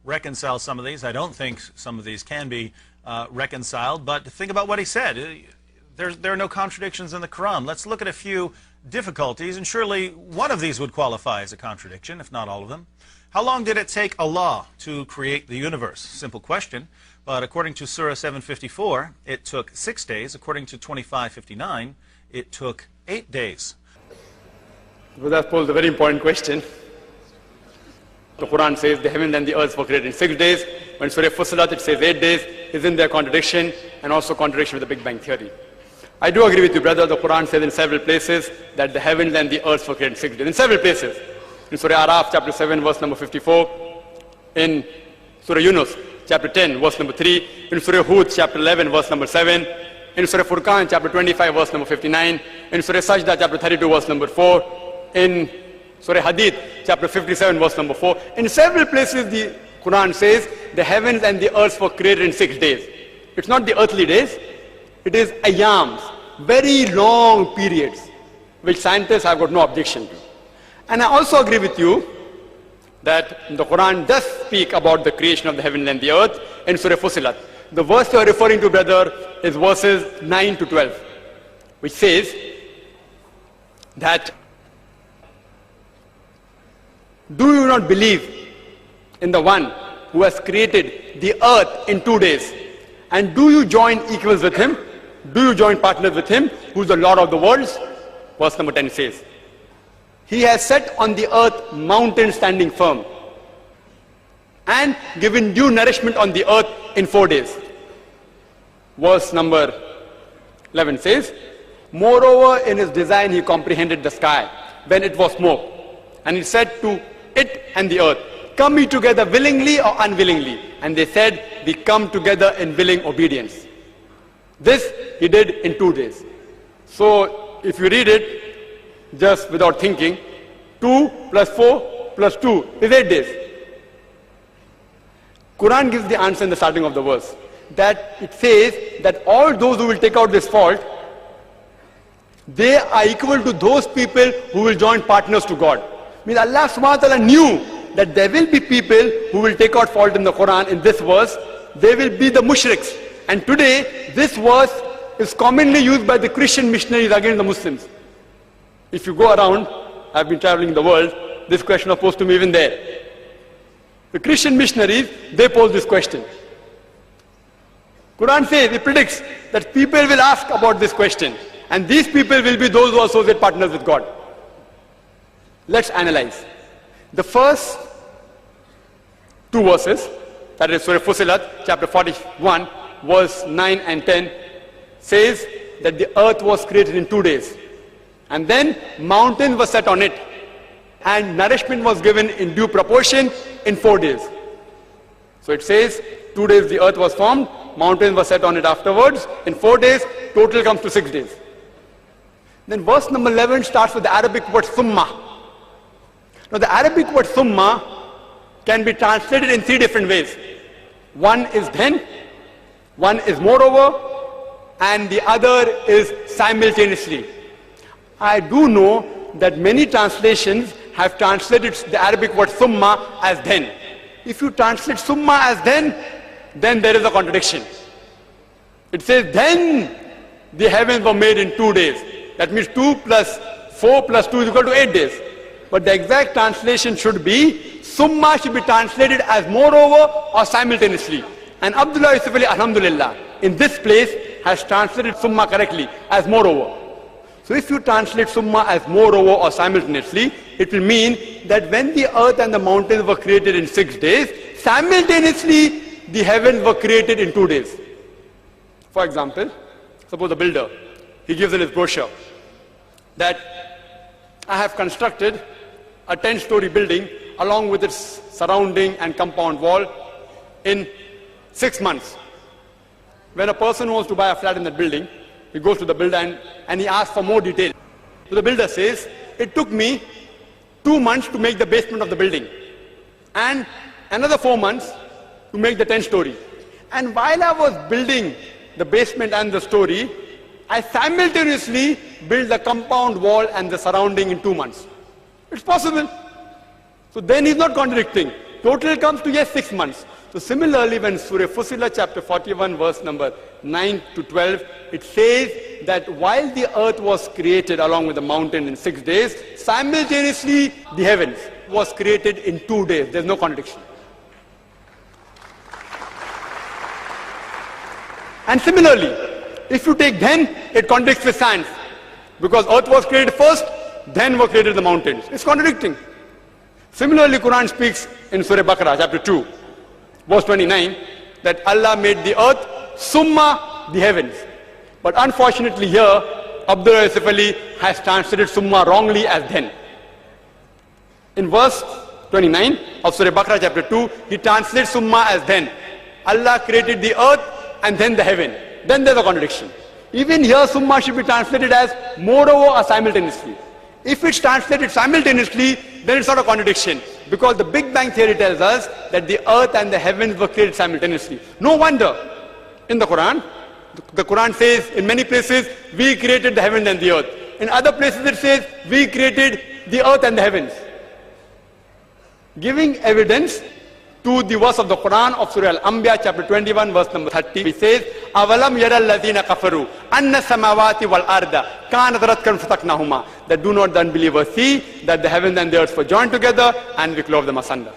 reconcile some of these. I don't think some of these can be reconciled, but think about what he said. There are no contradictions in the Quran. Let's look at a few difficulties, and surely one of these would qualify as a contradiction, if not all of them. How long did it take Allah to create the universe? Simple question, but according to Surah 754, it took 6 days. According to 2559, it took 8 days. Well, that poses a very important question. The Quran says the heavens and the earth were created in 6 days. When Surah Fussilat it says 8 days. Isn't there contradiction, and also contradiction with the Big Bang Theory? I do agree with you, brother. The Quran says in several places that the heavens and the earth were created in 6 days. In several places. In Surah Araf, chapter 7, verse number 54. In Surah Yunus, chapter 10, verse number 3. In Surah Hud, chapter 11, verse number 7. In Surah Furqan, chapter 25, verse number 59. In Surah Sajda, chapter 32, verse number 4. In Surah Hadith, chapter 57, verse number 4. In several places, the Quran says the heavens and the earth were created in 6 days. It's not the earthly days. It is ayams, very long periods, which scientists have got no objection to. And I also agree with you that the Quran does speak about the creation of the heaven and the earth in Surah Fussilat. The verse you are referring to, brother, is verses 9 to 12, which says that, do you not believe in the one who has created the earth in 2 days? And do you join equals with him? Do you join partners with him, who is the Lord of the worlds? Verse number 10 says, he has set on the earth mountains standing firm, and given due nourishment on the earth in 4 days. Verse number 11 says, moreover in his design he comprehended the sky when it was smoke, and he said to it and the earth, come ye together willingly or unwillingly? And they said, we come together in willing obedience. This he did in 2 days. So if you read it just without thinking, 2 plus 4 plus 2 is 8 days. Quran gives the answer in the starting of the verse, that it says that all those who will take out this fault, they are equal to those people who will join partners to God. Means Allah subhanahu wa ta'ala knew that there will be people who will take out fault in the Quran. In this verse, they will be the mushriks. And today, this verse is commonly used by the Christian missionaries against the Muslims. If you go around, I've been traveling in the world, this question was posed to me even there. The Christian missionaries, they pose this question. Quran says, it predicts that people will ask about this question. And these people will be those who associate partners with God. Let's analyze. The first 2 verses, that is Surah Fussilat, chapter 41, verse 9 and 10, says that the earth was created in 2 days. And then mountains were set on it, and nourishment was given in due proportion in 4 days. So it says 2 days the earth was formed, mountains were set on it afterwards. In 4 days, total comes to 6 days. Then verse number 11 starts with the Arabic word summa. Now the Arabic word summa can be translated in 3 different ways. One is then, one is moreover, and the other is simultaneously. I do know that many translations have translated the Arabic word summa as then. If you translate summa as then there is a contradiction. It says then the heavens were made in 2 days. That means 2 plus 4 plus 2 is equal to 8 days. But the exact translation should be, summa should be translated as moreover or simultaneously. And Abdullah Yusuf Ali, alhamdulillah, in this place has translated summa correctly as moreover. So if you translate summa as moreover or simultaneously, it will mean that when the earth and the mountains were created in 6 days, simultaneously the heavens were created in 2 days. For example, suppose a builder, he gives in his brochure that I have constructed a 10-story building along with its surrounding and compound wall in 6 months. When a person wants to buy a flat in that building, he goes to the builder and he asks for more detail. So the builder says, it took me 2 months to make the basement of the building and another 4 months to make the 10-story. And while I was building the basement and the story, I simultaneously built the compound wall and the surrounding in 2 months. It's possible. So then he's not contradicting. Total comes to, yes, 6 months. So similarly, when Surah Fussilat chapter 41 verse number 9 to 12, it says that while the earth was created along with the mountain in 6 days, simultaneously the heavens was created in 2 days. There's no contradiction. And similarly, if you take then, it contradicts with science. Because earth was created first, then were created the mountains. It's contradicting. Similarly, Quran speaks in Surah Baqarah chapter 2. Verse 29, that Allah made the earth, summa the heavens. But unfortunately here, Abdul Yusuf Ali has translated summa wrongly as then. In verse 29 of Surah Baqarah chapter 2, he translates summa as then. Allah created the earth and then the heaven. Then there's a contradiction. Even here, summa should be translated as moreover or simultaneously. If it's translated simultaneously, then it's not a contradiction. Because the Big Bang theory tells us that the earth and the heavens were created simultaneously. No wonder in the Quran says in many places, we created the heavens and the earth. In other places it says, we created the earth and the heavens. Giving evidence to the verse of the Quran of Surah Al-Anbiya chapter 21 verse number 30, it says, أَوَلَمْ يَرَى الَّذِينَ كَفَرُوا أَنَّ السَّمَاوَاتِ وَالْأَرْضَ كَانَتْ رَتْقًا فَفَتَقْنَاهُمَا. That do not the unbelievers see that the heavens and the earth were joined together and we clove them asunder.